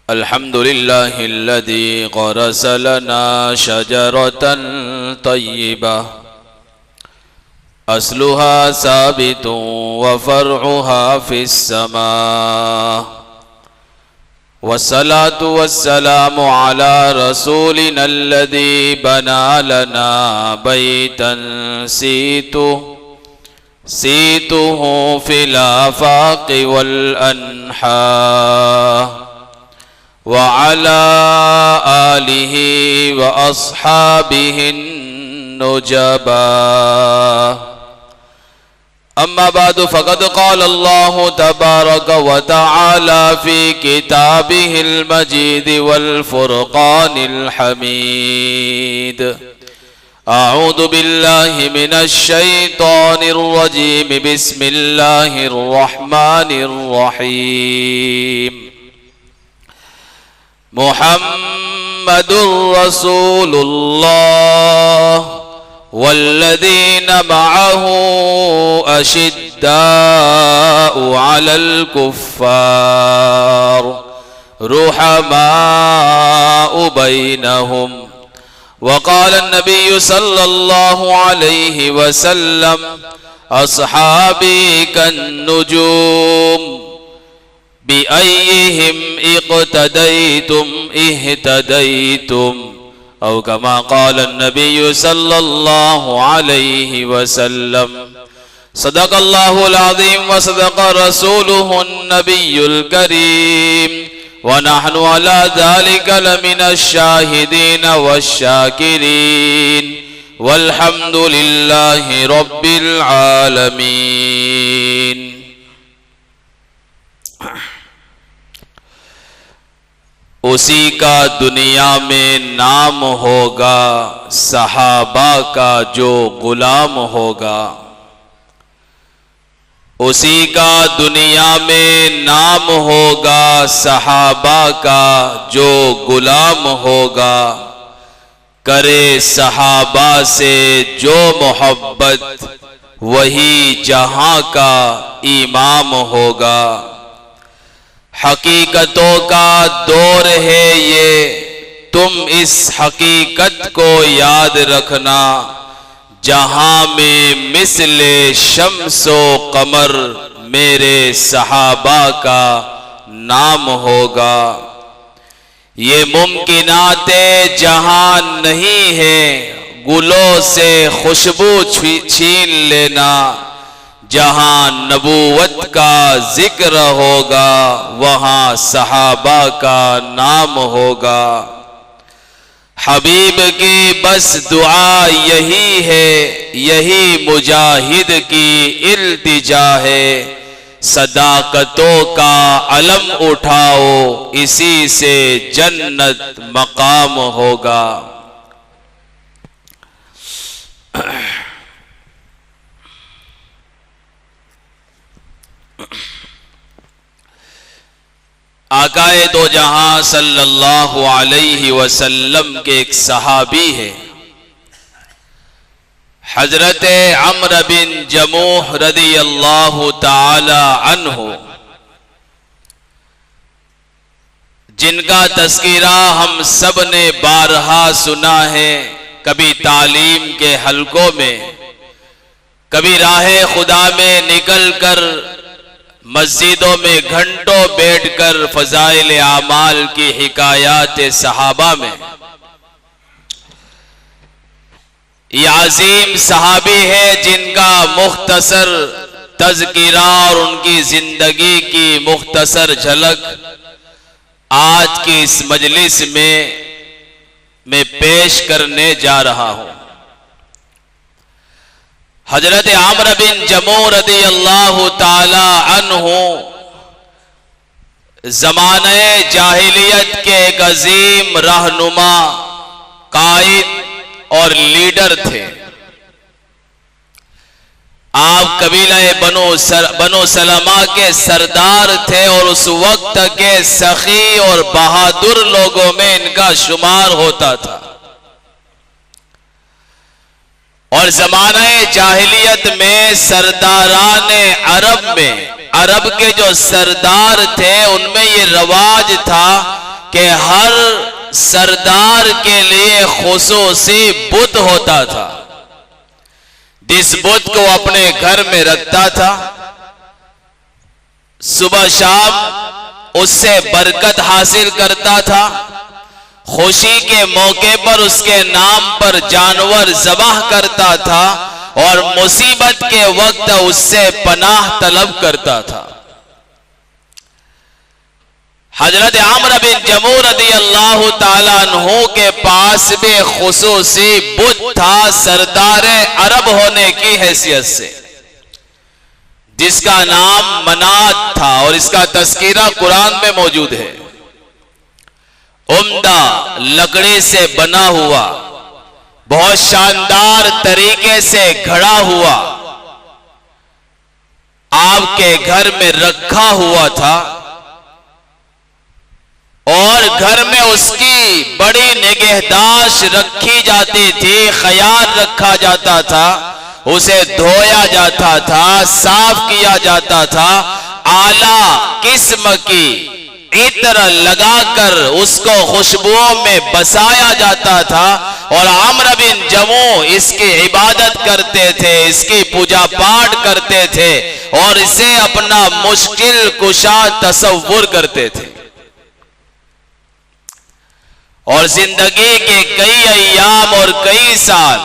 अल्हम्दुलिल्लाहिल्लज़ी ग़रस लना शजरतन तय्यिबा अस्लुहा साबितुन व फ़र्उहा फ़िस्समा वस्सलातु वस्सलामु अला रसूलिनल्लज़ी बना लना बैतन सीतुहु फ़िल आफ़ाक़ि वल अन्हा व अला आलिहि व अस्हाबिहि नुजबा। अम्मा बाद फ़क़द क़ाल अल्लाहु तबारक व तआला फ़ी किताबिहिल मजीद वल फ़ुरक़ानिल हमीद। अऊज़ु बिल्लाहि मिनश शैतानिर रजीम। बिस्मिल्लाहिर रहमानिर रहीम। मुहम्मदुर रसूलुल्लाह वल्लज़ीन मअहु अशिद्दाउ अलल कुफ़्फ़ार रुहमाउ बैनहुम। वक़ाल नबी सल्लल्लाहु अलैहि वसल्लम अस्हाबी कन्नुजूम बिअय्यिहिम इक़्तदैतुम इह्तदैतुम औ कमा क़ाल नबी सल्लल्लाहु अलैहि वसल्लम। सदक़ल्लाहुल अज़ीम व सदक़ रसूलुहुन नबियुल करीम व नहनु अला ज़ालिका लमिनश शाहिदीन वश्शाकिरीन वल्हम्दुलिल्लाहि रब्बिल आलमीन। उसी का दुनिया में नाम होगा, सहाबा का जो गुलाम होगा। उसी का दुनिया में नाम होगा, सहाबा का जो गुलाम होगा। करे सहाबा से जो मोहब्बत वही जहां का इमाम होगा। हकीकतों का दौर है ये, तुम इस हकीकत को याद रखना। जहां में मिसले शम्सो कमर मेरे सहाबा का नाम होगा। ये मुमकिनाते जहां नहीं है, गुलों से खुशबू छीन लेना। जहां नबूवत का जिक्र होगा, वहां सहाबा का नाम होगा। हबीब की बस दुआ यही है, यही मुजाहिद की इल्तिजा है। सदाकतों का अलम उठाओ, इसी से जन्नत मकाम होगा। आकाए दो जहां सल्लल्लाहु अलैहि वसल्लम के एक सहाबी है, हजरत अम्र बिन जमूह रदियल्लाहु ताला अन्हु, जिनका तस्कीरा हम सब ने बारहा सुना है। कभी तालीम के हलकों में, कभी राहे खुदा में निकल कर, मस्जिदों में घंटों बैठकर फजाइल आमाल की हिकायात सहाबा में। ये अजीम सहाबी है जिनका मुख्तसर तज़किरा और उनकी जिंदगी की मुख्तसर झलक आज की इस मजलिस में मैं पेश करने जा रहा हूं। हजरत आमर बिन जमूह रदियल्लाहु ताला अन्हु ज़माने जाहिलियत के एक अजीम रहनुमा, कायद और लीडर थे। आप कबीला बनो सलमा के सरदार थे और उस वक्त के सखी और बहादुर लोगों में इनका शुमार होता था। और जमाने जाहिलियत में सरदारान अरब में, अरब के जो सरदार थे उनमें ये रवाज था कि हर सरदार के लिए खुसूसी बुत होता था, जिस बुत को अपने घर में रखता था, सुबह शाम उससे बरकत हासिल करता था, खुशी के मौके पर उसके नाम पर जानवर ज़बाह करता था और मुसीबत के वक्त उससे पनाह तलब करता था। हजरत आमर बिन जमूह रदी अल्लाह ताला अन्हु के पास भी खुसूसी बुत था सरदार अरब होने की हैसियत से, जिसका नाम मनात था और इसका तस्कीरा कुरान में मौजूद है। उम्दा लकड़ी से बना हुआ, बहुत शानदार तरीके से घड़ा हुआ, आपके घर में रखा हुआ था और घर में उसकी बड़ी निगहदाश्त रखी जाती थी, ख्याल रखा जाता था, उसे धोया जाता था, साफ किया जाता था, आला किस्म की इत्र लगाकर उसको खुशबुओं में बसाया जाता था और आमर बिन जमूह इसकी इबादत करते थे, इसकी पूजा पाठ करते थे और इसे अपना मुश्किल कुशा तसव्वुर करते थे। और जिंदगी के कई अय्याम और कई साल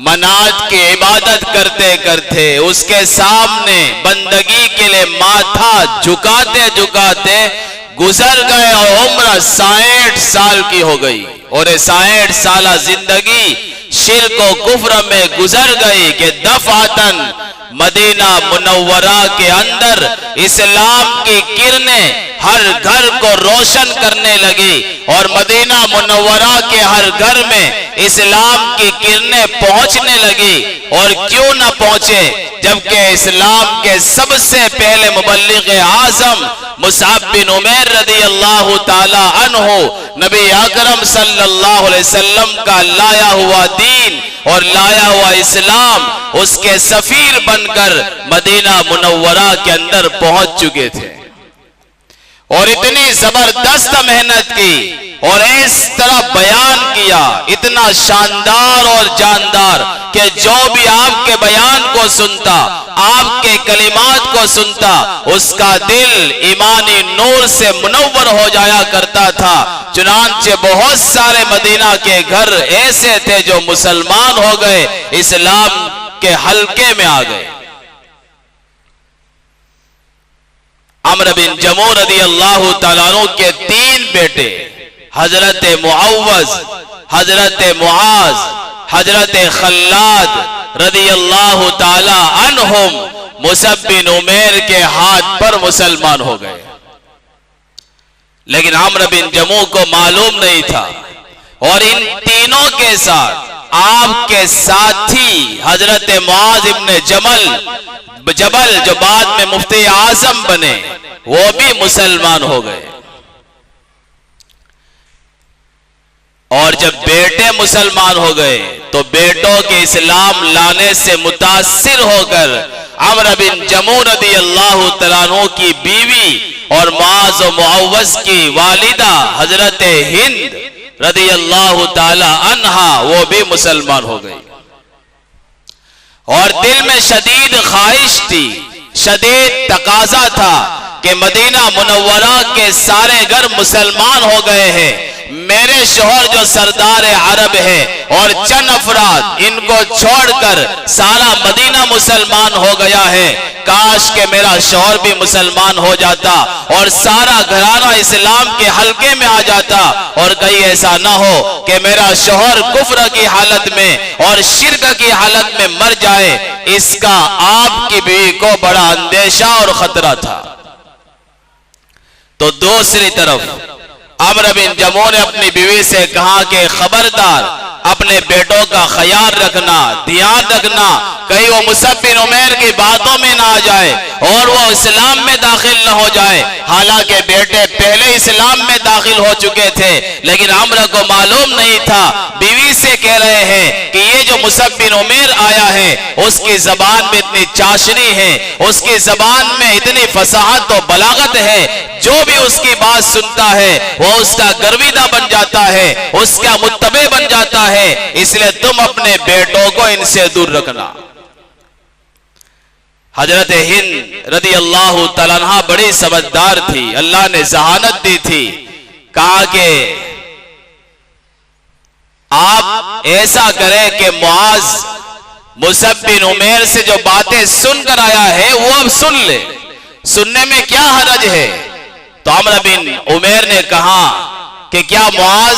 मनात की इबादत करते करते उसके सामने बंदगी के लिए माथा झुकाते झुकाते गुजर गए और उम्र 60 साल की हो गई और 60 साल जिंदगी शिर्क और कुफ्र में गुजर गई कि दफातन मदीना मुनव्वरा के अंदर इस्लाम की किरणें हर घर को रोशन करने लगी और मदीना मुनव्वरा के हर घर में इस्लाम की किरणें पहुंचने लगी। और क्यों न पहुंचे, जबकि इस्लाम के सबसे पहले मुबल्लिग आजम मुसअब बिन उमैर रदी अल्लाह ताला अन्हु नबी अकरम सल्लल्लाहु अलैहि वसल्लम का लाया हुआ दीन और लाया हुआ इस्लाम उसके सफीर बनकर मदीना मुनव्वरा के अंदर पहुंच चुके थे और इतनी जबरदस्त मेहनत की और इस तरह बयान किया, इतना शानदार और जानदार कि जो भी आपके बयान को सुनता, आपके कलिमात को सुनता, उसका दिल ईमानी नूर से मुनव्वर हो जाया करता था। चुनांचे बहुत सारे मदीना के घर ऐसे थे जो मुसलमान हो गए, इस्लाम के हल्के में आ गए। अमर बिन जमूह रदी अल्लाह ताला अन्हु के 3 बेटे हजरत मुअव्वज, हजरत मुआज, हजरत खल्लाद रदी अल्लाह ताला अन्हुम मुसअब बिन उमैर के हाथ पर मुसलमान हो गए। लेकिन अमर बिन जमूह को मालूम नहीं था और इन तीनों के साथ आपके साथी हजरत मुआज इब्न जबल जो बाद में मुफ्ती आजम बने, वो भी मुसलमान हो गए। और जब बेटे मुसलमान हो गए तो बेटों के इस्लाम लाने से मुतासिर होकर अमर बिन जमूह रदी अल्लाह तआला अन्हु की बीवी और मुआज व मुअव्वज की वालिदा हजरत हिंद रदी अल्लाह ताला अन्हा वो भी मुसलमान हो गई। और दिल में शदीद ख्वाहिश थी, शदीद तकाजा था कि मदीना मुनव्वरा के सारे घर मुसलमान हो गए हैं, मेरे शोहर जो सरदार अरब है और चंद अफराद इनको छोड़कर सारा मदीना मुसलमान हो गया है, काश के मेरा शोहर भी मुसलमान हो जाता और सारा घराना इस्लाम के हल्के में आ जाता और कहीं ऐसा ना हो कि मेरा शोहर कुफ्र की हालत में और शिर्क की हालत में मर जाए। इसका आपकी बीवी को बड़ा अंदेशा और खतरा था। तो दूसरी तरफ अमर बिन जमूह ने अपनी बीवी से कहा कि खबरदार अपने बेटों का ख्याल रखना, ध्यान रखना, कहीं वो मुसअब बिन उमैर की बातों में ना आ जाए और वो इस्लाम में दाखिल न हो जाए। हालांकि बेटे पहले इस्लाम में दाखिल हो चुके थे, लेकिन अमर को मालूम नहीं था। बीवी से कह रहे हैं कि ये जो मुसअब बिन उमैर आया है उसकी जबान में इतनी चाशनी है, उसकी जबान में इतनी फसाहत और बलागत है, जो भी उसकी बात सुनता है वो उसका गर्विदा बन जाता है, उसका मुत्तबे बन जाता है। इसलिए तुम अपने बेटों को इनसे दूर रखना। हजरत हिंद रदी अल्लाह तआला अन्हा बड़ी समझदार थी, अल्लाह ने जहानत दी थी। कहा कि आप ऐसा करें कि मुआज मुसअब बिन उमैर से जो बातें सुनकर आया है वो अब सुन ले, सुनने में क्या हरज है। तो अम्र बिन उमैर ने कहा कि क्या मुआज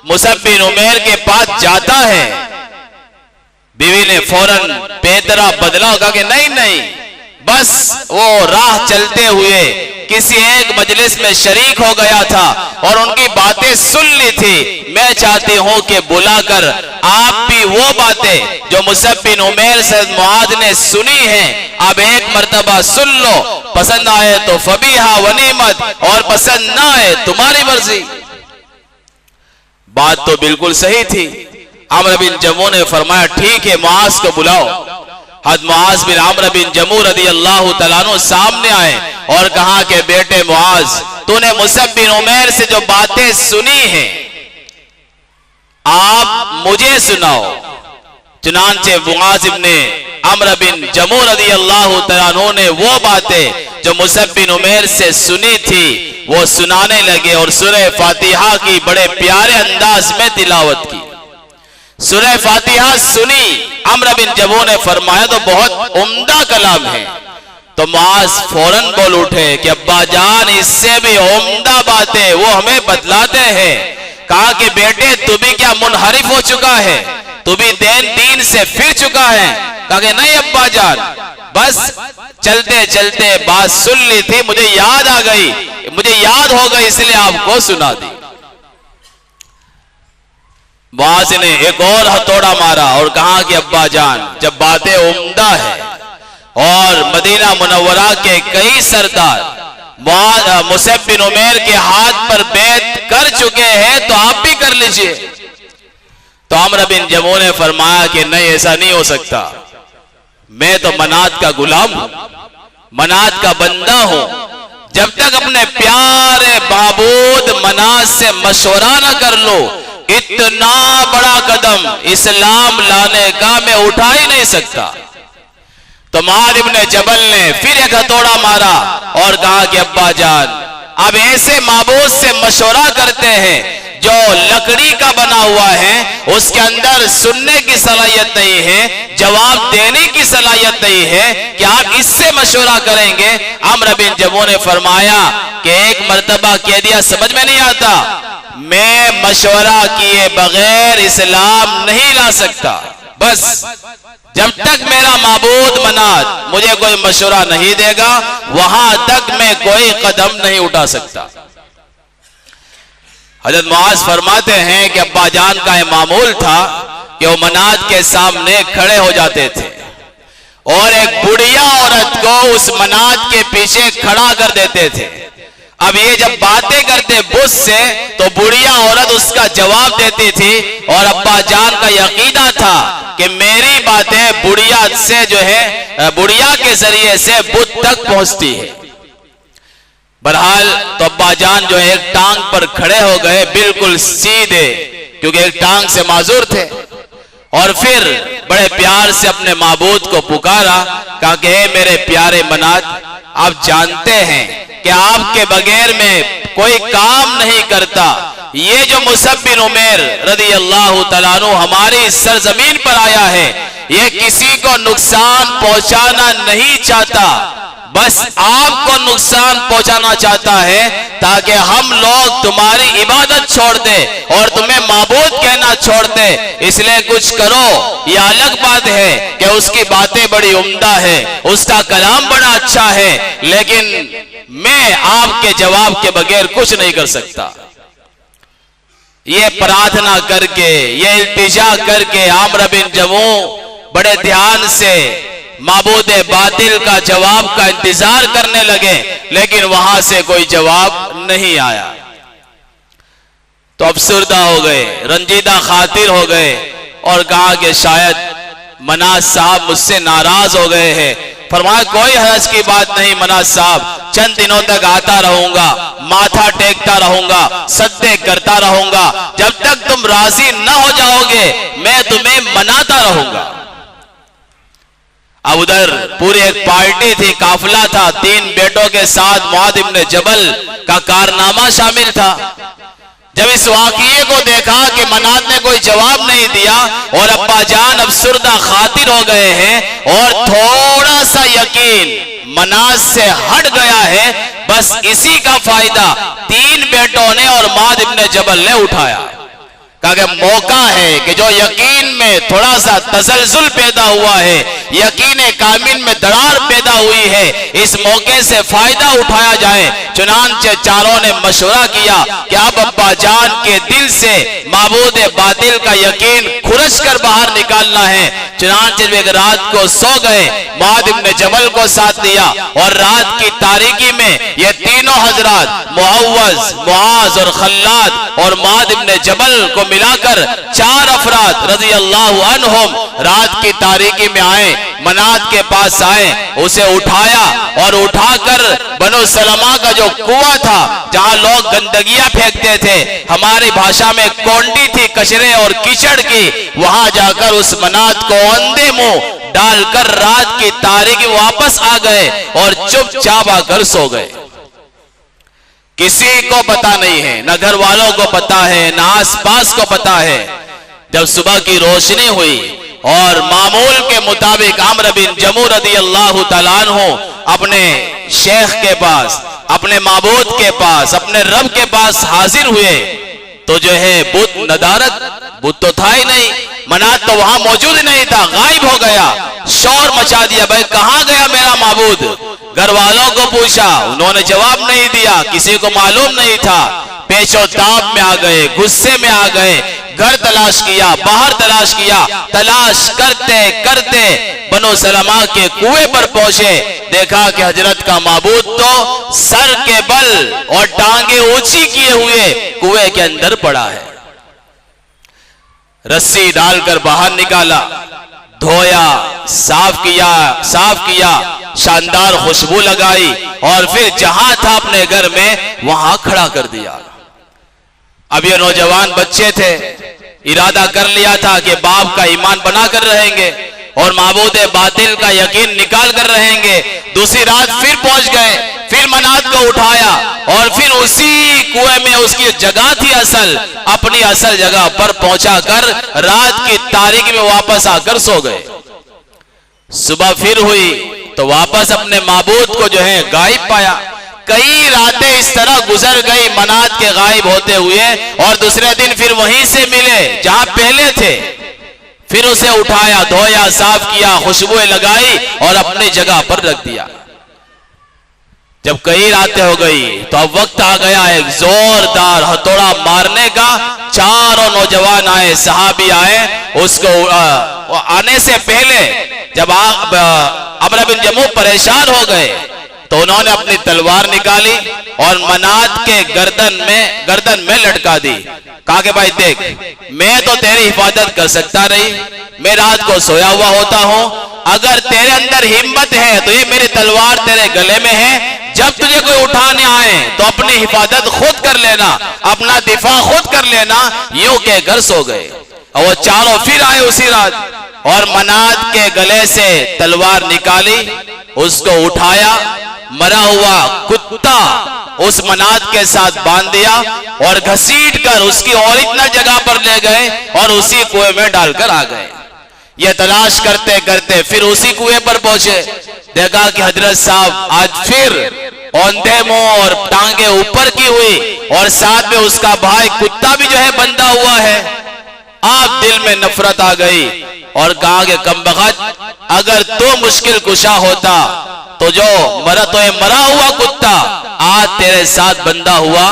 मुसअब बिन उमैर के पास जाता है? बीवी ने फौरन बेदरा बदला, कहा कि नहीं नहीं, बस वो राह चलते हुए किसी एक मजलिस में शरीक हो गया था और उनकी बातें सुन ली थी। मैं चाहती हूं कि बुलाकर आप भी वो बातें जो मुसअब बिन उमैर से मुआज ने सुनी हैं अब एक मर्तबा सुन लो, पसंद आए तो फबीहा वनीमत, और पसंद ना आए तुम्हारी मर्जी। बात तो बिल्कुल सही थी। अम्र बिन जमू ने फरमाया ठीक है, मुआज को बुलाओ। हद मुआज बिन अम्र बिन जमू रदी अल्लाह तआला अन्हु सामने आए और कहा कि बेटे मुआज, तूने मुसअब बिन उमैर से जो बातें सुनी हैं आप मुझे सुनाओ। चुनांचे मुआज इब्ने अम्र बिन जमू रदी अल्लाह तआला अन्हु ने वो बातें जो मुसअब बिन उमैर से सुनी थी वो सुनाने लगे और सूरह फातिहा की बड़े प्यारे अंदाज में तिलावत की। सूरह फातिहा सुनी, अम्र बिन जमू ने फरमाया तो बहुत उम्दा कलाम है। तो मुआज फौरन बोल उठे कि अब्बा जान, इससे भी उम्दा बातें वो हमें बतलाते हैं। कहा कि बेटे तू भी क्या मुनहरिफ हो चुका है, तू भी दीन से फिर चुका है? कहा कि नहीं अब्बा जान, बस चलते चलते बात सुन ली थी, मुझे याद आ गई, मुझे याद हो गई, इसलिए आपको सुना दी। मुआज ने एक और हथौड़ा मारा और कहा कि अब्बा जान, जब बातें उम्दा है और मदीना मुनव्वरा के कई सरदार मुसअब बिन उमैर के हाथ पर बैत कर चुके हैं तो आप भी कर लीजिए। तो अम्र बिन जमू ने फरमाया कि नहीं, ऐसा नहीं हो सकता, मैं तो मनात का गुलाम हूं, मनात का बंदा हूं। जब तक अपने प्यारे माबूद मनात से मशवरा न कर लो, इतना बड़ा कदम इस्लाम लाने का मैं उठा ही नहीं सकता। तो मुआज इब्ने जबल ने फिर एक हथौड़ा मारा और कहा कि अब्बा जान, अब ऐसे माबूद से मशवरा करते हैं जो लकड़ी का बना हुआ है, उसके अंदर सुनने की सलाहियत नहीं है, जवाब देने की सलाहियत नहीं है, कि आप इससे मशवरा करेंगे? अम्र बिन जमू ने फरमाया कि एक मर्तबा कह दिया समझ में नहीं आता, मैं मशवरा किए बगैर इस्लाम नहीं ला सकता। बस जब तक मेरा माबूद मनात मुझे कोई मशवरा नहीं देगा वहां तक मैं कोई कदम नहीं उठा सकता। हजरत मुआज फरमाते हैं कि अब्बा जान का यह मामूल था कि वो मनात के सामने खड़े हो जाते थे और एक बुढ़िया औरत को उस मनात के पीछे खड़ा कर देते थे। अब ये जब बातें करते बुझ से तो बुढ़िया औरत उसका जवाब देती थी और अब्बा जान का यकीना था कि मेरी बातें बुढ़िया से जो है बुढ़िया के जरिए से बुद्ध तक पहुंचती है। बहरहाल तो अब्बा जान जो है एक टांग पर खड़े हो गए बिल्कुल सीधे, क्योंकि एक टांग से माजूर थे, और फिर बड़े प्यार से अपने माबूद को पुकारा, कहा कि हे मेरे प्यारे मनात, आप जानते हैं कि आपके बगैर में कोई काम नहीं करता। ये जो मुसअब बिन उमैर रदी अल्लाह तआला अन्हु हमारी सरजमीन पर आया है, ये किसी को नुकसान पहुंचाना नहीं चाहता, बस आपको नुकसान पहुंचाना चाहता है ताकि हम लोग तुम्हारी इबादत छोड़ दे और तुम्हें माबूद कहना छोड़ दे। इसलिए कुछ करो। यह अलग बात है कि उसकी बातें बड़ी उम्दा है, उसका कलाम बड़ा अच्छा है, लेकिन मैं आपके जवाब के बगैर कुछ नहीं कर सकता। ये प्रार्थना करके, ये इल्तिजा करके आमर बिन जमू बड़े ध्यान से माबूद बातिल का जवाब का इंतजार करने लगे, लेकिन वहां से कोई जवाब नहीं आया। तो अफसरदा हो गए, रंजीदा खातिर हो गए और कहा कि शायद मनाज साहब मुझसे नाराज हो गए हैं। फरमाया कोई हर्ज की बात नहीं मनाज साहब, चंद दिनों तक आता रहूंगा, माथा टेकता रहूंगा, सद्दे करता रहूंगा, जब तक तुम राजी न हो जाओगे मैं तुम्हें मनाता रहूंगा। अब उधर पूरी एक पार्टी थी, काफिला था, 3 बेटों के साथ मुआद इब्न जबल का कारनामा शामिल था। जब इस वाक़िए को देखा कि मनात ने कोई जवाब नहीं दिया और अब्बा जान अफसरदा खातिर हो गए हैं और थोड़ा सा यकीन मनात से हट गया है, बस इसी का फायदा 3 बेटों ने और मुआद इब्न जबल ने उठाया। कहा कि मौका है कि जो यकीन में थोड़ा सा तसलजुल पैदा हुआ है, यकीन कामिल में दरार पैदा हुई है, इस मौके से फायदा उठाया जाए। चुनांचे चारों ने मशवरा किया कि अब अब्बा जान के दिल से माबूद बातिल का यकीन खुरश कर बाहर निकालना है। चुनांचे एक रात को सो गए, मुआद इब्न जबल को साथ दिया और रात की तारीकी में ये तीनों हजरात मुअव्वज, मुआज और खल्लाद और मुआद इब्न जबल को मिलाकर 4 अफराद रज़ी अल्लाहु अन्हुम रात की तारीकी में आए, मनात के पास आए, उसे उठाया और उठाकर बनो सलमा का जो कुआं था जहां लोग गंदगियां फेंकते थे, हमारी भाषा में कोंडी थी कचरे और कीचड़ की, वहां जाकर उस मनात को अंधे मुंह डालकर रात की तारीकी वापस आ गए और चुपचाप आकर सो गए। किसी को पता नहीं है, न घर वालों को पता है, न आस पास को पता है। जब सुबह की रोशनी हुई और मामूल के मुताबिक अम्र बिन जमू रज़ी अल्लाह तआला अन्हु अपने शेख के पास, अपने माबूद के पास, अपने रब के पास हाजिर हुए तो जो है बुत नदारत, बुत तो था ही नहीं, मनात तो वहां मौजूद नहीं था, गायब हो गया। शोर मचा दिया, भाई कहां गया मेरा माबूद? घर वालों को पूछा, उन्होंने जवाब नहीं दिया, किसी को मालूम नहीं था। पेचो ताप में आ गए, गुस्से में आ गए, घर तलाश किया, बाहर तलाश किया, तलाश करते करते बनो सलमा के कुएं पर पहुंचे, देखा कि हजरत का माबूद तो सर के बल और टांगे ऊंची किए हुए कुएं के अंदर पड़ा है। रस्सी डालकर बाहर निकाला, धोया, साफ किया, शानदार खुशबू लगाई और फिर जहां था अपने घर में वहां खड़ा कर दिया। अब ये नौजवान बच्चे थे, इरादा कर लिया था कि बाप का ईमान बनाकर रहेंगे और माबूद बातिल का यकीन निकाल कर रहेंगे। दूसरी रात फिर पहुंच गए, फिर मनात को उठाया और फिर उसी कुएं में उसकी जगह थी असल, अपनी असल जगह पर पहुंचाकर रात की तारीकी में वापस आकर सो गए। सुबह फिर हुई तो वापस अपने माबूद को जो है गायब पाया। कई रातें इस तरह गुजर गई मनात के गायब होते हुए और दूसरे दिन फिर वहीं से मिले जहां पहले थे। फिर उसे उठाया, धोया, साफ किया, खुशबुएं लगाई और अपनी जगह पर रख दिया। जब कई रातें हो गई तो अब वक्त आ गया एक जोरदार हथौड़ा मारने का। 4 नौजवान आए, सहाबी आए। उसको आने से पहले जब अम्र बिन जमू परेशान हो गए तो उन्होंने अपनी तलवार निकाली और मनात के गर्दन में लटका दी। कहा कि भाई देख, मैं तो तेरी हिफाजत कर सकता नहीं, मैं रात को सोया हुआ होता हूं, अगर तेरे अंदर हिम्मत है तो ये मेरी तलवार तेरे गले में है। जब तुझे कोई उठाने आए तो अपनी हिफाजत खुद कर लेना, अपना दिफा खुद कर लेना। यूं कहकर सो गए और वो 4 फिर आए उसी रात और मनात के गले से तलवार निकाली, उसको उठाया, मरा हुआ कुत्ता उस मनात के साथ बांध दिया और घसीट कर उसकी और इतना जगह पर ले गए और उसी कुएं में डालकर आ गए। ये तलाश करते करते फिर उसी कुएं पर पहुंचे, देखा कि हजरत साहब आज फिर औंधे मुंह और टांगे ऊपर की हुई और साथ में उसका भाई कुत्ता भी जो है बंधा हुआ है। आप दिल में नफरत आ गई और कहा कि कमबख्त, अगर तो मुश्किल कुशा होता तो जो मरा हुआ कुत्ता आज तेरे साथ बंधा हुआ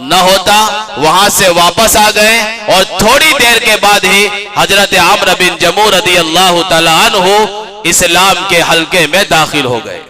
न होता। वहां से वापस आ गए और थोड़ी देर के बाद ही हजरत अम्र बिन जमू रज़ी अल्लाह तआला अन्हु इस्लाम के हल्के में दाखिल हो गए।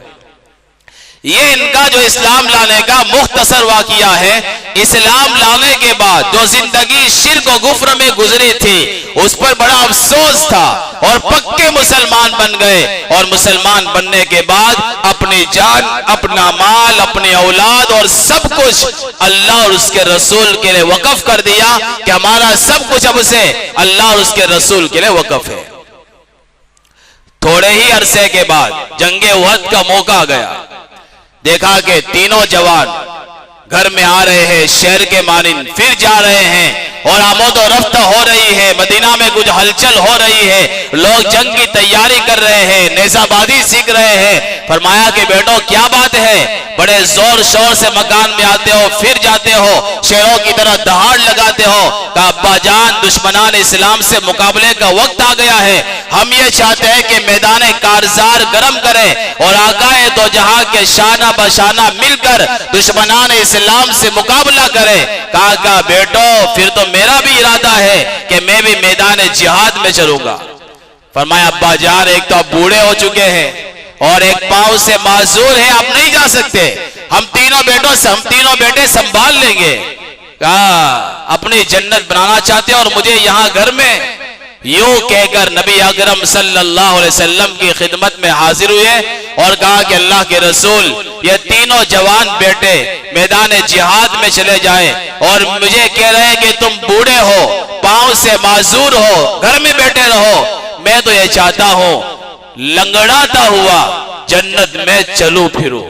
ये इनका जो इस्लाम लाने का मुख्तसर वाकिया है। इस्लाम लाने के बाद जो जिंदगी शिर्क और गुफ्र में गुजरी थी उस पर बड़ा अफसोस था और पक्के मुसलमान बन गए। और मुसलमान बनने के बाद अपनी जान, अपना माल, अपनी औलाद और सब कुछ अल्लाह और उसके रसूल के लिए वक्फ कर दिया कि हमारा सब कुछ अब से अल्लाह और उसके रसूल के लिए वक्फ है। थोड़े ही अरसे के बाद जंगे उहद का मौका गया। देखा कि तीनों जवान घर में आ रहे हैं, शहर के मानिंद फिर जा रहे हैं और आमद और रफ्त हो रही है। मदीना में कुछ हलचल हो रही है, लोग जंग की तैयारी कर रहे हैं, नेजाबाजी सीख रहे हैं। फरमाया कि बेटो क्या बात है, बड़े जोर शोर से मकान में आते हो, फिर जाते हो, शेरों की तरह दहाड़ लगाते हो। कहा अब्बा जान, दुश्मनान इस्लाम से मुकाबले का वक्त आ गया है। हम ये चाहते हैं कि मैदान कारजार गर्म करें और आकाए दो जहां के शाना बशाना मिलकर दुश्मनान इस्लाम से मुकाबला करें। कहा बेटो फिर तो मेरा भी इरादा है कि मैं भी मैदान जिहाद में चलूंगा। फरमाया अब्बा जान, एक तो आप बूढ़े हो चुके हैं और एक पांव से माजूर है, आप नहीं जा सकते। हम तीनों बेटे संभाल लेंगे। कहा अपनी जन्नत बनाना चाहते हैं और मुझे यहां घर में, यूं कहकर नबी अकरम सल्लल्लाहु अलैहि वसल्लम की खिदमत में हाजिर हुए और कहा कि अल्लाह के रसूल, ये तीनों जवान बेटे मैदान जिहाद में चले जाएं और मुझे कह रहे हैं कि तुम बूढ़े हो, पांव से माजूर हो, घर में बैठे रहो। मैं तो ये चाहता हूं लंगड़ाता हुआ जन्नत में चलूं फिरूं।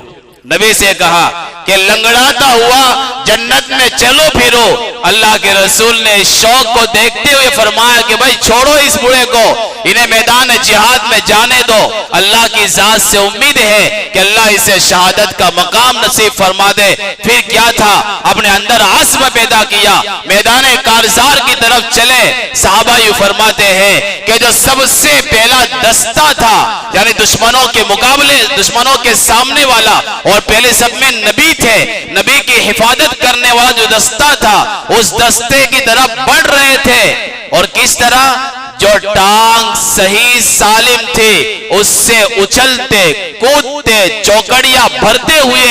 नबी से कहा कि लंगड़ाता हुआ जन्नत में चलो फिरो। अल्लाह के रसूल ने इस शौक को देखते हुए फरमाया कि भाई छोड़ो इस बूढ़े को, इन्हें मैदान जिहाद में जाने दो। अल्लाह की जात से उम्मीद है कि अल्लाह इसे शहादत का मकाम नसीब फरमा दे। फिर क्या था, अपने अंदर आज़्म पैदा किया, मैदान कारजार की तरफ चले। सहाबा यूं फरमाते हैं कि जो सबसे पहला दस्ता था, यानी दुश्मनों के मुकाबले, दुश्मनों के सामने वाला, और पहले सब में नबी थे, नबी की हिफाजत करने वाला जो दस्ता था, उस दस्ते की तरफ बढ़ रहे थे। और किस तरह, जो टांग सही सालिम थी उससे उछलते कूदते चौकड़ियां भरते हुए,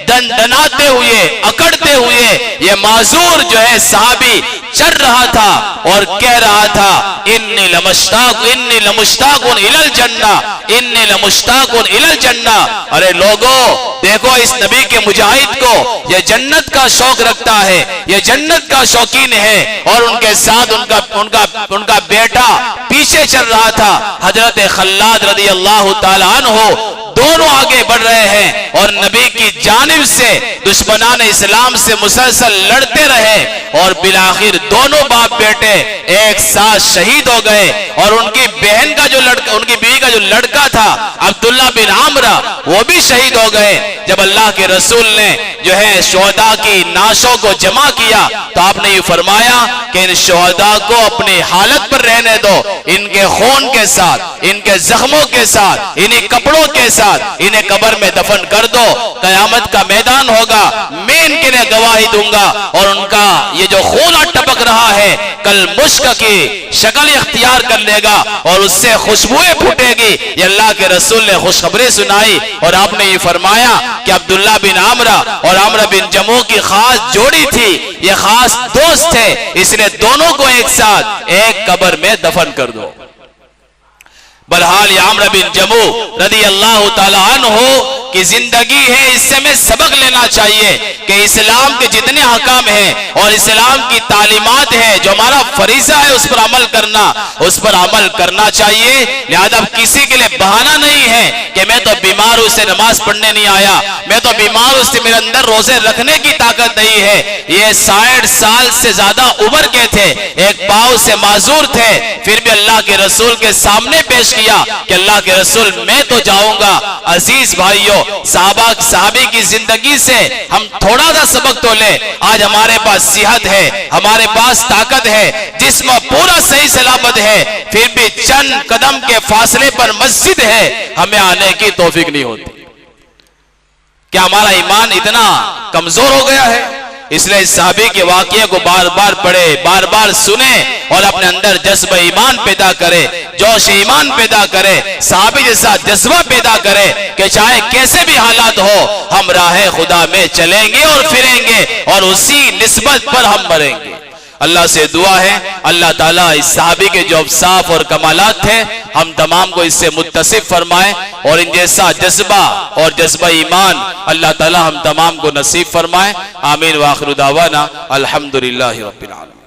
दंडनाते हुए, अकड़ते हुए ये माजूर जो है साहबी चल रहा था और कह रहा था इन्नी लमुश्ताकुन इलल जन्ना, इन्नी लमुश्ताकुन इलल जन्ना। अरे लोगों देखो इस नबी के मुजाहिद को, ये जन्नत का शौक रखता है, ये जन्नत का शौकीन है। और उनके साथ उनका बेटा पीछे चल रहा था, हजरत खल्लाद रदी अल्लाह ताला अन्हु, दोनों आगे बढ़ रहे हैं और नबी की जानिब से दुश्मनान इस्लाम से मुसलसल लड़ते रहे और बिलाखिर दोनों बाप बेटे एक साथ शहीद हो गए। और उनकी बहन का जो लड़का, उनकी बीवी का जो लड़का था अब्दुल्ला बिन आमरा, वो भी शहीद हो गए। जब अल्लाह के रसूल ने जो है शुहदा की नाशों को जमा किया तो आपने ये फरमाया कि इन शुहदा को अपनी हालत पर रहने दो, इनके खून के साथ, इनके जख्मों के साथ, इन्हीं कपड़ों के साथ इन्हें कब्र में दफन कर दो। कयामत का मैदान होगा, मैं इनके लिए गवाही दूंगा और उनका ये जो खून टपक रहा है कल मुश्क की शक्ल इख्तियार कर लेगा और उससे खुशबुएं फूटेगी। ये अल्लाह के रसूल ने खुशखबरी सुनाई और आपने ये फरमाया कि अब्दुल्ला बिन आमरा और आमरा बिन जमू की खास जोड़ी थी, ये खास दोस्त थे, इसलिए दोनों को एक साथ एक कब्र में दफन कर दो। बहरहाल आमरा बिन जमू रदी अल्लाह ताला अन्हु की जिंदगी है, इससे हमें सबक लेना चाहिए कि इस्लाम के जितने हकाम हैं और इस्लाम की तालीमात है, जो हमारा फरीजा है उस पर अमल करना, उस पर अमल करना चाहिए। लिहाजा किसी के लिए बहाना नहीं है कि मैं तो बीमार हूं, उससे नमाज पढ़ने नहीं आया, मैं तो बीमार हूं, उससे मेरे अंदर रोजे रखने की ताकत नहीं है। ये 60 साल से ज्यादा उम्र के थे, एक पांव से माजूर थे, फिर भी अल्लाह के रसूल के सामने पेश किया कि अल्लाह के रसूल मैं तो जाऊंगा। अजीज भाइयों, साहबी की जिंदगी से हम थोड़ा सा सबक तो ले। आज हमारे पास सेहत है, हमारे पास ताकत है, जिस्म पूरा सही सलामत है, फिर भी चंद कदम के फासले पर मस्जिद है, हमें आने की तौफीक नहीं होती। क्या हमारा ईमान इतना कमजोर हो गया है? इसलिए इस सहाबी के वाकये को बार बार पढ़े, बार बार सुने और अपने अंदर जज्बा ईमान पैदा करे, जोश ईमान पैदा करे, सहाबी जैसा जज्बा पैदा करे कि चाहे कैसे भी हालात हो हम राह खुदा में चलेंगे और फिरेंगे और उसी निस्बत पर हम मरेंगे। अल्लाह से दुआ है अल्लाह ताला इस सहाबी के जो अवसाफ और कमालात थे हम तमाम को इससे मुत्तसिफ फरमाए और इन जैसा जज्बा और जज्बा ईमान अल्लाह ताला हम तमाम को नसीब फरमाए। आमीन व आखिर दावाना अल्हम्दुलिल्लाहि रब्बिल आलमीन।